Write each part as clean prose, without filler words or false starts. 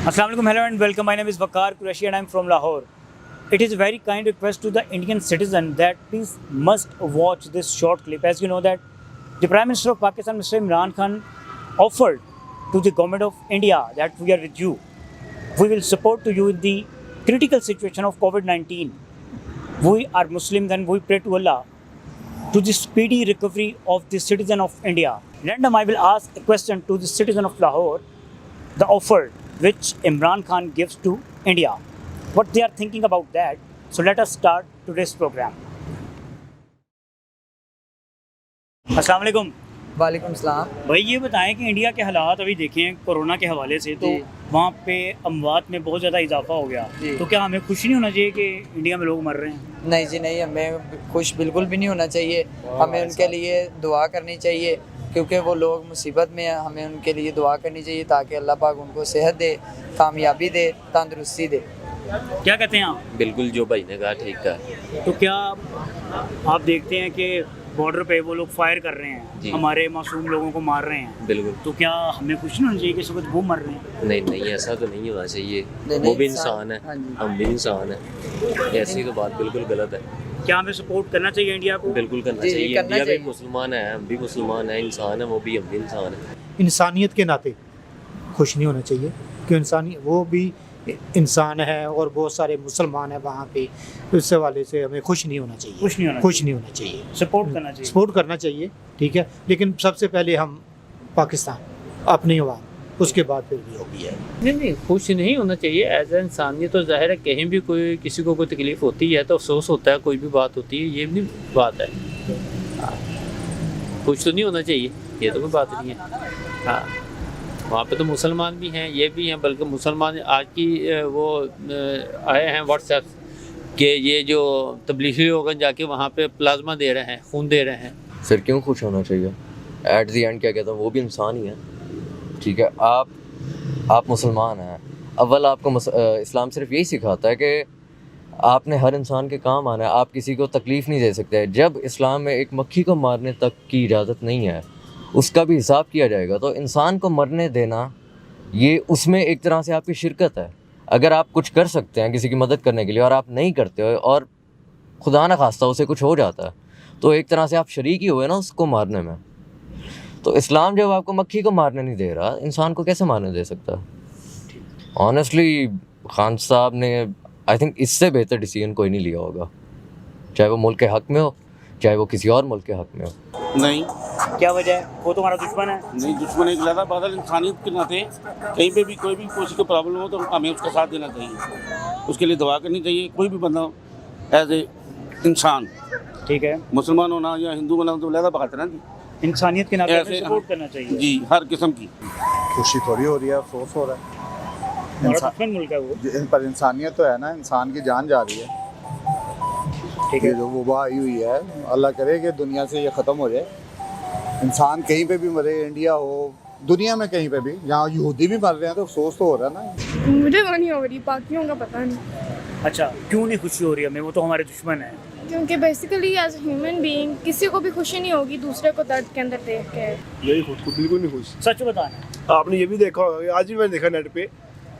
Assalamualaikum, hello and welcome. My name is Waqar Qureshi and I'm from Lahore. It is a very kind request to the Indian citizen that please must watch this short clip. As you know that the Prime Minister of Pakistan, Mr. Imran Khan, offered to the government of India that we are with you. We will support to you in the critical situation of COVID-19. We are Muslims and we pray to Allah to the speedy recovery of the citizen of India. Random, I will ask a question to the citizen of Lahore, the offer which Imran Khan gives to India. What they are thinking about that. So let us start today's program. अस्सलाम वालेकुम। वालेकुम सलाम। भाई ये बताएं कि India के हालात अभी देखें कोरोना के हवाले से तो वहाँ पे अमवात में बहुत ज़्यादा इजाफा हो गया, तो क्या हमें खुश नहीं होना चाहिए कि इंडिया में लोग मर रहे हैं? नहीं जी नहीं, हमें खुश बिल्कुल भी नहीं होना चाहिए। हमें उनके लिए दुआ करनी चाहिए क्योंकि वो लोग मुसीबत में हैं। हमें उनके लिए दुआ करनी चाहिए ताकि अल्लाह पाक उनको सेहत दे, कामयाबी दे, तंदुरुस्ती दे। क्या कहते हैं आप? बिल्कुल जो भाई ने कहा ठीक है। तो क्या आप देखते हैं कि बॉर्डर पे वो लोग फायर कर रहे हैं, हमारे मासूम लोगों को मार रहे हैं? बिल्कुल। तो क्या हमें खुश नहीं होना चाहिए कि इस वक्त वो मर रहे हैं? नहीं नहीं, ऐसा तो नहीं होना चाहिए। नहीं, वो भी इंसान है, हम भी इंसान हैं। ऐसी तो बात बिल्कुल गलत है। क्या हमें सपोर्ट करना चाहिए इंडिया को? बिल्कुल करना चाहिए। इंडिया भी मुसलमान है, हम भी मुसलमान हैं, इंसान है, वो भी हम भी इंसान हैं। इंसानियत के नाते खुश नहीं होना चाहिए कि इंसानी वो भी इंसान है और बहुत सारे मुसलमान हैं वहाँ पे। इस हवाले से हमें खुश नहीं होना चाहिए। खुश नहीं होना चाहिए। सपोर्ट करना चाहिए। सपोर्ट करना चाहिए, ठीक है, लेकिन सबसे पहले हम पाकिस्तान, अपनी अवाम, उसके बाद फिर भी होगी है। नहीं, खुश नहीं होना चाहिए। एज ए इंसानियत तो ज़ाहिर है कहीं भी कोई किसी को कोई तकलीफ़ होती है तो अफसोस होता है, कोई भी बात होती है, ये भी बात है। खुश तो नहीं होना चाहिए, ये तो कोई बात नहीं है। हाँ, वहाँ पे तो मुसलमान भी हैं, ये भी हैं, बल्कि मुसलमान आज की वो आए हैं व्हाट्सएप के ये जो तबलीगी लोग हैं जाके वहाँ पे प्लाज्मा दे रहे हैं, खून दे रहे हैं। फिर क्यों खुश होना चाहिए? एट दी एंड क्या कहता हूँ, वो भी इंसान ही है, ठीक है। आप मुसलमान हैं, अव्वल आपको इस्लाम सिर्फ यही सिखाता है कि आपने हर इंसान के काम आना है, आप किसी को तकलीफ़ नहीं दे सकते। जब इस्लाम में एक मक्खी को मारने तक की इजाज़त नहीं है, उसका भी हिसाब किया जाएगा। तो इंसान को मरने देना ये उसमें एक तरह से आपकी शिरकत है। अगर आप कुछ कर सकते हैं किसी की मदद करने के लिए और आप नहीं करते हो और खुदा न खास्ता उसे कुछ हो जाता है, तो एक तरह से आप शरीक ही हुए ना उसको मारने में। तो इस्लाम जब आपको मक्खी को मारने नहीं दे रहा, इंसान को कैसे मारने दे सकता है? ऑनेस्टली खान साहब ने आई थिंक इससे बेहतर डिसीजन कोई नहीं लिया होगा, चाहे वो मुल्क के हक़ में हो, चाहे वो किसी और मुल्क के हक़ में हो। नहीं। क्या वजह है? वो तुम्हारा दुश्मन है? नहीं, दुश्मन एक ज़्यादा बादल इंसानियत के नाते कहीं पे भी कोई भी किसी को प्रॉब्लम हो तो हमें उसका साथ देना चाहिए, उसके लिए दुआ करनी चाहिए। कोई भी बंदा एज ए इंसान, ठीक है, मुसलमान होना या हिंदू होना तो ज़्यादा बात है ना जी। इंसानियत के नाते ऐसे सपोर्ट करना चाहिए जी, हर किस्म की। खुशी थोड़ी हो रही है, अफसोस हो रहा है। हमारा दुश्मन मुल्क है वो। इन पर इंसानियत तो है ना, इंसान की जान जा रही है। ठीक ये है, जो वबा आई हुई है, अल्लाह करे कि दुनिया से ये ख़त्म हो जाए। इंसान कहीं पे भी मरे, इंडिया हो, दुनिया में कहीं पे भी, यहाँ यहूदी भी मर रहे हैं तो अफसोस तो हो रहा है ना। मुझे तो नहीं हो रही, बाकियों का पता नहीं। अच्छा, क्यों नहीं खुशी हो रही हमें? वो तो हमारे दुश्मन है। क्योंकि बेसिकली एज ह्यूमन बीइंग किसी को भी खुशी नहीं होगी दूसरे को दर्द के अंदर देख के। यही खुद को बिल्कुल नहीं खुश। सच बताना, आपने ये भी देखा होगा, आज भी मैंने देखा नेट पे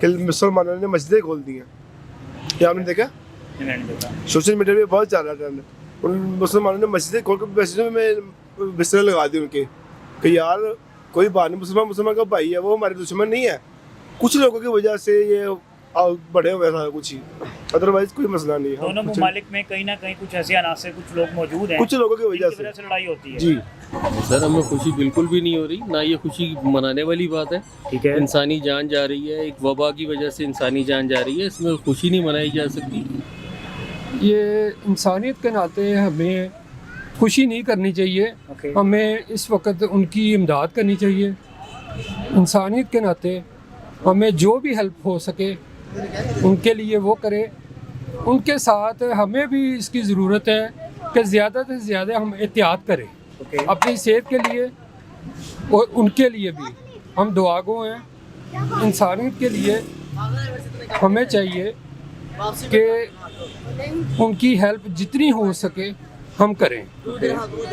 कि मुसलमानों ने मस्जिदें खोल दी हैं। ये आपने देखा? मैंने देखा सोशल मीडिया पे बहुत चल रहा था। उन मुसलमानों ने मस्जिदें खोल कर मस्जिदों में बिस्तर लगा दी उनके कि यार कोई बात नहीं, मुसलमान का भाई है, वो हमारे दुश्मन नहीं है। कुछ लोगों की वजह से ये बड़े हुए था कुछ ही, अदरवाइज कोई मसला नहीं है। दोनों ममालिक में कहीं ना कहीं कुछ ऐसे अनासर, कुछ लोग मौजूद हैं, कुछ लोगों की वजह से लड़ाई होती है। जी सर, हमें खुशी बिल्कुल भी नहीं हो रही, ना ये खुशी मनाने वाली बात है। ठीक है, इंसानी जान जा रही है, एक वबा की वजह से इंसानी जान जा रही है, इसमें खुशी नहीं मनाई जा सकती। ये इंसानियत के नाते हमें खुशी नहीं करनी चाहिए। हमें इस वक्त उनकी इमदाद करनी चाहिए। इंसानियत के नाते हमें जो भी हेल्प हो सके उनके लिए वो करें। उनके साथ हमें भी इसकी ज़रूरत है कि ज़्यादा से ज़्यादा हम एहतियात करें अपनी सेहत के लिए और उनके लिए भी हम दुआगो हैं। इंसानियत के लिए हमें चाहिए कि उनकी हेल्प जितनी हो सके हम करें।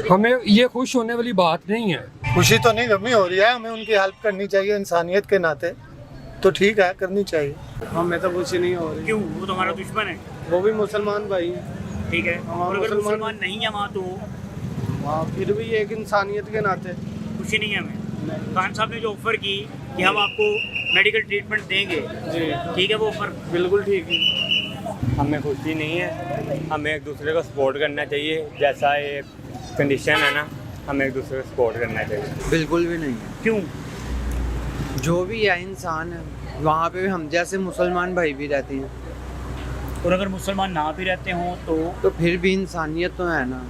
हमें ये खुश होने वाली बात नहीं है। खुशी तो नहीं गमी हो रही है, हमें उनकी हेल्प करनी चाहिए इंसानियत के नाते। तो ठीक है, करनी चाहिए। हमें तो कुछ नहीं हो रही। क्यों? वो तो हमारा दुश्मन है। वो भी मुसलमान भाई हैं। ठीक है, हमारा और अगर मुसलमान- मुसलमान नहीं है वहाँ तो हाँ, फिर भी एक इंसानियत के नाते खुशी नहीं है हमें। खान साहब ने जो ऑफर की कि हम आपको मेडिकल ट्रीटमेंट देंगे, जी ठीक है, वो ऑफर बिल्कुल ठीक है। हमें खुशी नहीं है, हमें एक दूसरे को सपोर्ट करना चाहिए। जैसा ये कंडीशन है ना, हमें एक दूसरे को सपोर्ट करना चाहिए। बिल्कुल भी नहीं। क्यों? जो भी है इंसान है, वहाँ पे भी हम जैसे मुसलमान भाई भी रहते हैं, और अगर मुसलमान ना भी रहते हों तो फिर भी इंसानियत तो है ना।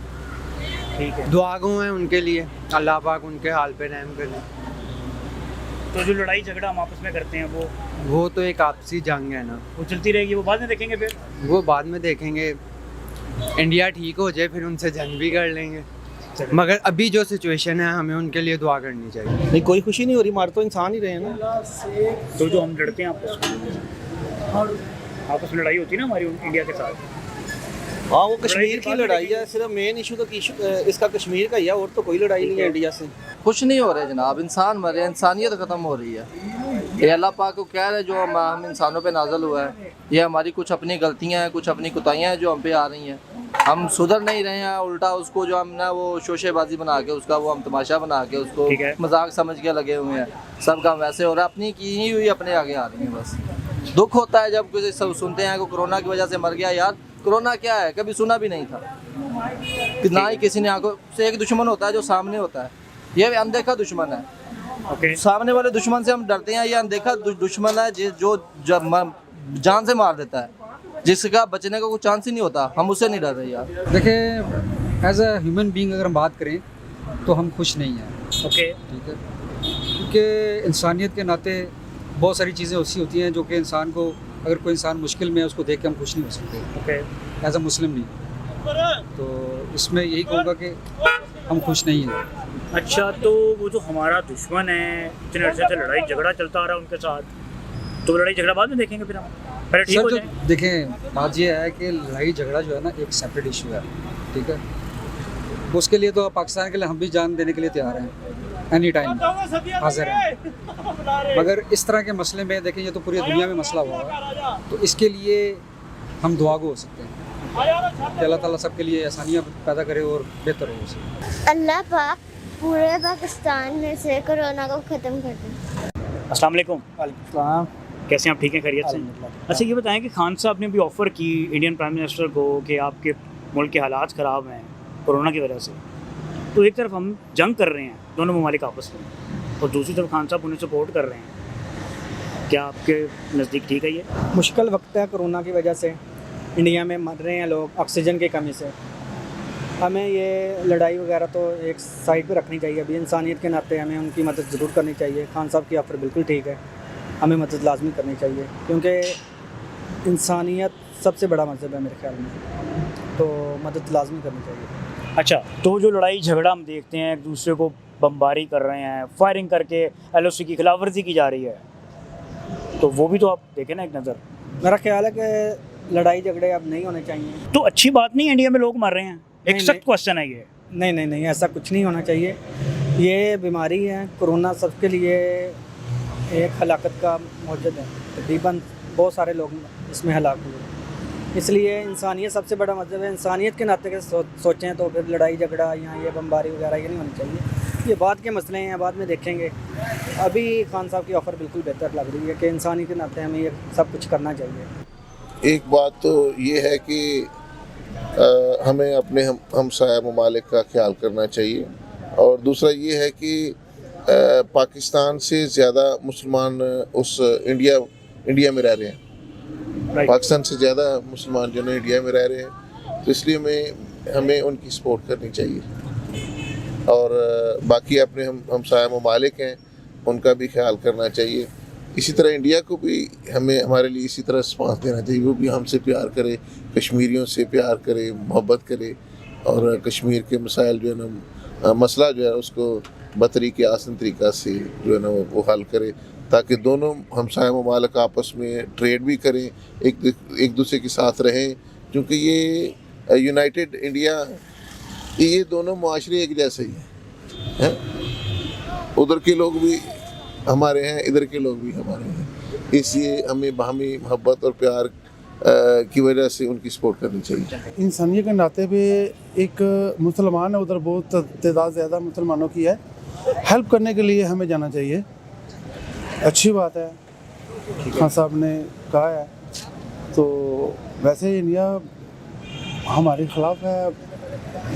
ठीक है। दुआ गो है उनके लिए, अल्लाह पाक उनके हाल पे रहम करे। तो जो लड़ाई झगड़ा हम आपस में करते हैं वो तो एक आपसी जंग है ना, वो चलती रहेगी, वो बाद में देखेंगे फिर। वो बाद में देखेंगे। इंडिया ठीक हो जाए फिर उनसे जंग भी कर लेंगे, मगर अभी जो सिचुएशन है हमें उनके लिए दुआ करनी चाहिए। नहीं, कोई खुशी नहीं हो रही, मार तो इंसान ही रहे हैं ना। तो जो हम लड़ते हैं आपस में लड़ाई होती है ना हमारी इंडिया के साथ। हाँ, वो कश्मीर की लड़ाई है, सिर्फ मेन इशू तो इसका कश्मीर का ही है, और तो कोई लड़ाई नहीं है इंडिया से। कुछ नहीं हो रहा है जनाब, इंसान मर रहे हैं, इंसानियत ख़त्म हो रही है। ये अल्लाह पाक को कह रहे जो हम इंसानों पे नाजल हुआ है, ये हमारी कुछ अपनी गलतियां हैं, कुछ अपनी कोताहियां हैं जो हम पे आ रही हैं। हम सुधर नहीं रहे हैं, उल्टा उसको जो हम ना वो शोशेबाजी बना के उसका वो हम तमाशा बना के उसको मजाक समझ के लगे हुए हैं। सब काम वैसे हो रहा है, अपनी की ही हुई अपने आगे आ रही है। बस दुख होता है जब कुछ सब सुनते हैं कि कोरोना की वजह से मर गया। यार कोरोना क्या है, कभी सुना भी नहीं था कि ना ही किसी ने आंखों से। एक दुश्मन होता है जो सामने होता है, ये अनदेखा दुश्मन है। सामने वाले दुश्मन से हम डरते हैं, ये अनदेखा दुश्मन है जो जान से मार देता है, जिसका बचने का कोई चांस ही नहीं होता। हम उससे नहीं डर रहे यार। देखिए, एज अ ह्यूमन बीइंग अगर हम बात करें तो हम खुश नहीं हैं। ओके, ठीक है, क्योंकि इंसानियत के नाते बहुत सारी चीज़ें ऐसी होती हैं जो कि इंसान को, अगर कोई इंसान मुश्किल में है उसको देख के हम खुश नहीं हो सकते। ओके, एज अ मुस्लिम नहीं। तो इसमें यही कहूँगा कि हम खुश नहीं हैं। अच्छा, तो वो जो हमारा दुश्मन है, इतने अर्से से लड़ाई झगड़ा चलता आ रहा है उनके साथ, तो लड़ाई झगड़ा बाद में देखेंगे फिर हम, पहले ठीक हो सर, जाए। तो देखें, बात यह है कि लड़ाई झगड़ा जो है ना एक सेपरेट इशू है। ठीक है, उसके लिए तो पाकिस्तान के लिए हम भी जान देने के लिए तैयार हैं, एनी टाइम हाजिर हैं। मगर इस तरह के मसले में देखें, ये तो पूरी दुनिया में मसला हुआ है, तो इसके लिए हम दुआगो हो सकते हैं कि अल्लाह ताला सबके लिए आसानियाँ पैदा करे और बेहतर हो उसे। अल्लाह पाक पूरे पाकिस्तान में से कोरोना को ख़त्म कर दे। अस्सलाम वालेकुम। कैसे हैं आप? ठीक हैं, खैरियत से? अच्छा, ये बताएं कि खान साहब ने भी ऑफ़र की इंडियन प्राइम मिनिस्टर को कि आपके मुल्क के हालात ख़राब हैं कोरोना की वजह से, तो एक तरफ हम जंग कर रहे हैं दोनों ममालिक आपस में, और दूसरी तरफ खान साहब उन्हें सपोर्ट कर रहे हैं। क्या आपके नज़दीक ठीक है ये? मुश्किल वक्त है कोरोना की वजह से, इंडिया में मर रहे हैं लोग ऑक्सीजन की कमी से। हमें ये लड़ाई वगैरह तो एक साइड पे रखनी चाहिए। अभी इंसानियत के नाते हमें उनकी मदद ज़रूर करनी चाहिए। खान साहब की ऑफ़र बिल्कुल ठीक है, हमें मदद लाजमी करनी चाहिए, क्योंकि इंसानियत सबसे बड़ा मज़हब है मेरे ख्याल में, तो मदद लाजमी करनी चाहिए। अच्छा, तो जो लड़ाई झगड़ा हम देखते हैं, एक दूसरे को बमबारी कर रहे हैं, फायरिंग करके LOC की खिलाफ वर्जी की जा रही है, तो वो भी तो आप देखें ना एक नज़र। मेरा ख्याल है कि लड़ाई झगड़े अब नहीं होने चाहिए। तो अच्छी बात नहीं, इंडिया में लोग मर रहे हैं, एक सख्त क्वेश्चन है ये। नहीं, ऐसा कुछ नहीं होना चाहिए। ये बीमारी है, कोरोना सबके लिए एक हलाकत का मौजूद है, तकरीबन बहुत सारे लोग इसमें हलाक हुए। इसलिए इंसानियत सबसे बड़ा मज़हब है। इंसानियत के नाते के सोचें तो फिर लड़ाई झगड़ा या ये बमबारी वगैरह ये नहीं होनी चाहिए। ये बाद के मसले हैं, बाद में देखेंगे। अभी खान साहब की ऑफ़र बिल्कुल बेहतर लग रही है कि इंसानियत के नाते हमें ये सब कुछ करना चाहिए। एक बात तो ये है कि हमें अपने हमसाया ममालिक का ख्याल करना चाहिए, और दूसरा ये है कि पाकिस्तान से ज़्यादा मुसलमान उस इंडिया में रह रहे हैं। पाकिस्तान से ज़्यादा मुसलमान जो है इंडिया में रह रहे हैं, तो इसलिए हमें उनकी सपोर्ट करनी चाहिए। और बाकी अपने हमसाया ममालिक हैं, उनका भी ख्याल करना चाहिए। इसी तरह इंडिया को भी हमारे लिए इसी तरह रिस्पॉन्स देना चाहिए। वो भी हमसे प्यार करे, कश्मीरियों से प्यार करे, मोहब्बत करे, और कश्मीर के मसाइल जो है ना, मसला जो है उसको बतरीके आसान तरीक़ा से जो है ना वो हल करे, ताकि दोनों हमसाया ममालिक आपस में ट्रेड भी करें, एक दूसरे के साथ रहें। क्योंकि ये यूनाइटेड इंडिया, ये दोनों मुआशरे एक जैसे ही हैं। उधर के लोग भी हमारे हैं, इधर के लोग भी हमारे हैं। इसलिए हमें बाहमी मोहब्बत और प्यार की वजह से उनकी सपोर्ट करनी चाहिए। इंसानियत के नाते पे एक मुसलमान है, उधर बहुत तादाद ज़्यादा मुसलमानों की है, हेल्प करने के लिए हमें जाना चाहिए। अच्छी बात है, खान साहब ने कहा है। तो वैसे इंडिया हमारे खिलाफ है,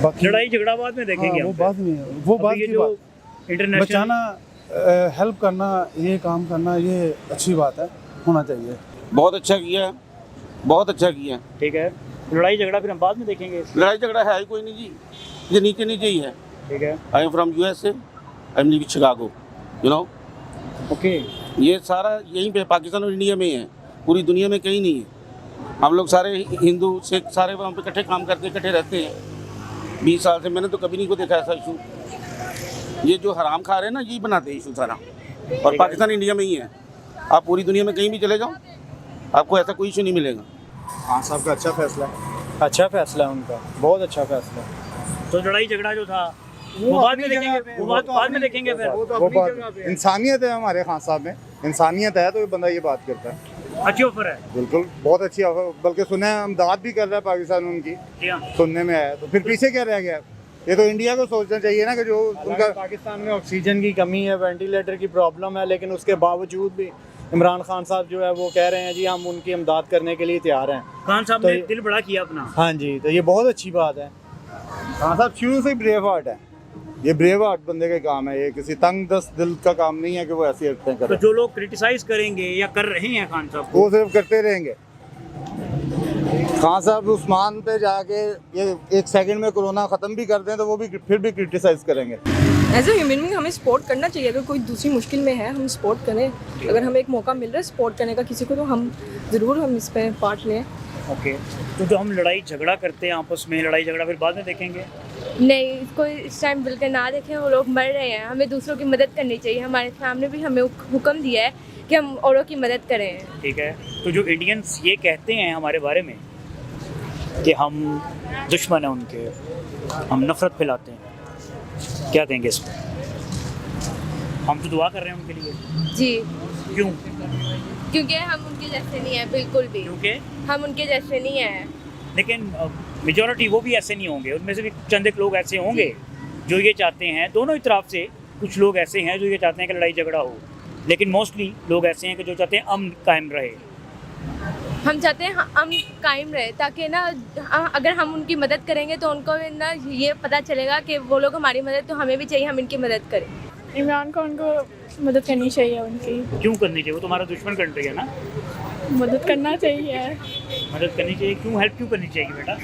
बाकी लड़ाई झगड़ा बाद में देखेंगे। हाँ, वो बाद में, वो बात की बात। इंटरनेशनल बचाना, हेल्प करना, ये काम करना, ये अच्छी बात है, होना चाहिए। बहुत अच्छा किया है, बहुत अच्छा किया है। ठीक है, लड़ाई झगड़ा फिर हम बाद में देखेंगे। लड़ाई झगड़ा है ही कोई नहीं जी, ये नीचे नीचे ही है। ठीक है, I am from USA, I am living Chicago, you know. Okay, ये सारा यहीं पे पाकिस्तान और इंडिया में ही है, पूरी दुनिया में कहीं नहीं है। हम लोग सारे हिंदू सिख सारे वहाँ पे इकट्ठे काम करते इकट्ठे रहते हैं 20 साल से। मैंने तो कभी नहीं को देखा ऐसा इशू। ये जो हराम खा रहे हैं ना, यही बनाते हैं इशू सारा, और पाकिस्तान इंडिया में ही है। आप पूरी दुनिया में कहीं भी चले जाओ, आपको ऐसा कोई इशू नहीं मिलेगा। खान साहब का अच्छा फैसला है, अच्छा फैसला है उनका, बहुत अच्छा फैसला है। तो लड़ाई झगड़ा जो था वो बाद में देखेंगे, वो बाद में देखेंगे। फिर वो बात इंसानियत है हमारे खान साहब में, इंसानियत है तो ये बंदा ये बात करता है। अच्छी ऑफर है, बिल्कुल बहुत अच्छी ऑफर, बल्कि सुने अमदाद भी कर रहा है पाकिस्तान उनकी, सुनने में आया। तो फिर पीछे क्या रह गया? ये तो इंडिया को सोचना चाहिए ना कि जो उनका पाकिस्तान में ऑक्सीजन की कमी है, वेंटिलेटर की प्रॉब्लम है, लेकिन उसके बावजूद भी इमरान खान साहब जो है वो कह रहे हैं जी हम उनकी इमदाद करने के लिए तैयार हैं। खान साहब ने दिल बड़ा किया अपना। हाँ जी, तो ये बहुत अच्छी बात है। खान साहब शुरू से ब्रेव हार्ट है, ये ब्रेव हार्ट बंदे का काम है, ये किसी तंग दस्त दिल का काम नहीं है कि वो ऐसी हरकतें करें। तो जो लोग क्रिटिसाइज करेंगे या कर रहे हैं खान साहब वो सिर्फ करते रहेंगे। खान साहब उस्मान पे जाके ये 1 सेकंड में कोरोना ख़त्म भी कर दें तो वो भी फिर भी क्रिटिसाइज करेंगे। एज ए ह्यूमन बीइंग हमें सपोर्ट करना चाहिए। अगर कोई दूसरी मुश्किल में है हम सपोर्ट करें, अगर हमें एक मौका मिल रहा है सपोर्ट करने का किसी को, तो हम ज़रूर हम इस पर पार्ट लें। ओके, तो जो हम लड़ाई झगड़ा करते हैं आपस में, लड़ाई झगड़ा फिर बाद में देखेंगे? नहीं, इसको इस टाइम बिल्कुल ना देखें, वो लोग मर रहे हैं, हमें दूसरों की मदद करनी चाहिए। हमारे सामने भी हमें हुक्म दिया है कि हम औरों की मदद करें। ठीक है, तो जो इंडियंस ये कहते हैं हमारे बारे में कि हम दुश्मन हैं उनके, हम नफरत फैलाते हैं, क्या कहेंगे इस पर? हम तो दुआ कर रहे हैं उनके लिए। जी। क्यों? क्योंकि हम उनके जैसे नहीं हैं, बिल्कुल भी। क्योंकि हम उनके जैसे नहीं हैं। लेकिन मेजॉरिटी वो भी ऐसे नहीं होंगे, उनमें से भी चंद एक लोग ऐसे होंगे जो ये चाहते हैं, दोनों ही तरफ से कुछ लोग ऐसे हैं जो ये चाहते हैं कि लड़ाई झगड़ा हो, लेकिन मोस्टली लोग ऐसे हैं कि जो चाहते हैं अमन कायम रहे। हम चाहते हैं अमन कायम रहे, ताकि ना अगर हम उनकी मदद करेंगे तो उनको ना ये पता चलेगा कि वो लोग हमारी मदद, तो हमें भी चाहिए हम इनकी मदद करें। इमरान खान को मदद करनी चाहिए उनकी। क्यों करनी चाहिए? वो तुम्हारा दुश्मन कंट्री है ना। मदद करना चाहिए। मदद करनी चाहिए, क्यों? हेल्प क्यों करनी चाहिए बेटा?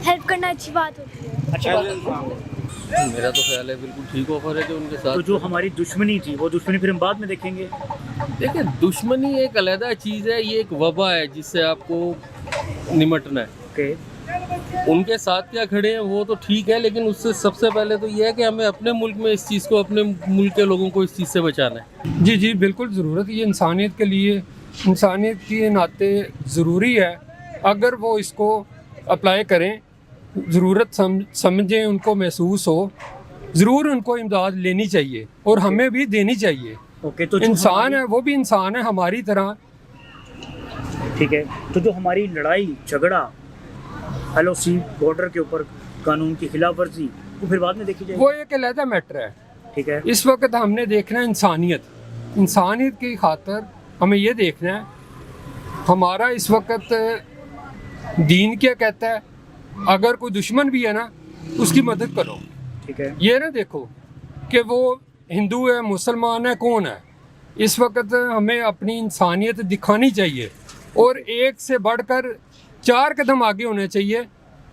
हेल्प करना अच्छी बात होती है। अच्छी बात है। मेरा तो ख्याल है बिल्कुल ठीक ऑफर है जो उनके साथ। तो जो हमारी दुश्मनी थी वो दुश्मनी फिर हम बाद में देखेंगे। देखिए, दुश्मनी एक अलग चीज़ है, ये एक वबा है जिससे आपको निमटना है। ओके, उनके साथ क्या खड़े हैं वो तो ठीक है, लेकिन उससे सबसे पहले तो ये है कि हमें अपने मुल्क में इस चीज़ को, अपने मुल्क के लोगों को इस चीज़ से बचाना है। जी जी बिल्कुल ज़रूरत, ये इंसानियत के लिए, इंसानियत के नाते ज़रूरी है। अगर वो इसको अप्लाई करें, ज़रूरत समझें, उनको महसूस हो, ज़रूर उनको इमदाद लेनी चाहिए और हमें भी देनी चाहिए। ओके, तो इंसान है, वो भी इंसान है हमारी तरह। ठीक है, तो जो हमारी लड़ाई झगड़ा LOC बॉर्डर के ऊपर कानून की खिलाफ वर्जी, वो फिर बाद में देखी जाएगी। वो एक अलग मैटर है। ठीक है, इस वक्त हमने देखना है इंसानियत, इंसानियत की खातर हमें ये देखना है हमारा इस वक्त दीन क्या कहता है। अगर कोई दुश्मन भी है ना, उसकी मदद करो। ठीक है, ये ना देखो कि वो हिंदू है, मुसलमान है, कौन है। इस वक्त हमें अपनी इंसानियत दिखानी चाहिए और एक से बढ़कर 4 कदम आगे होने चाहिए,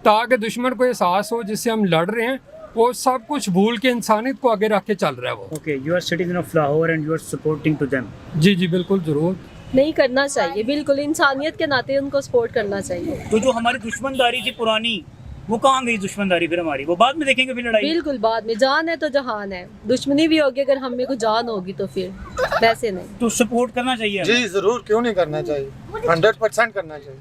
ताकि दुश्मन को एहसास हो जिससे हम लड़ रहे हैं वो सब कुछ भूल के इंसानियत को आगे रख के चल रहा है वो। Okay, you are citizen of Lahore and you are supporting to them. जी जी बिल्कुल, ज़रूर नहीं करना चाहिए, बिल्कुल इंसानियत के नाते उनको सपोर्ट करना चाहिए। तो जो हमारी दुश्मनदारी थी पुरानी, वो कहाँ गई दुश्मनदारी फिर हमारी? वो बाद में देखेंगे फिर लड़ाई। बिल्कुल बाद में, जान है तो जहान है, दुश्मनी भी होगी अगर हम में को जान होगी तो फिर वैसे नहीं। तो सपोर्ट करना चाहिए। जी ज़रूर, क्यों नहीं करना चाहिए, 100% करना चाहिए।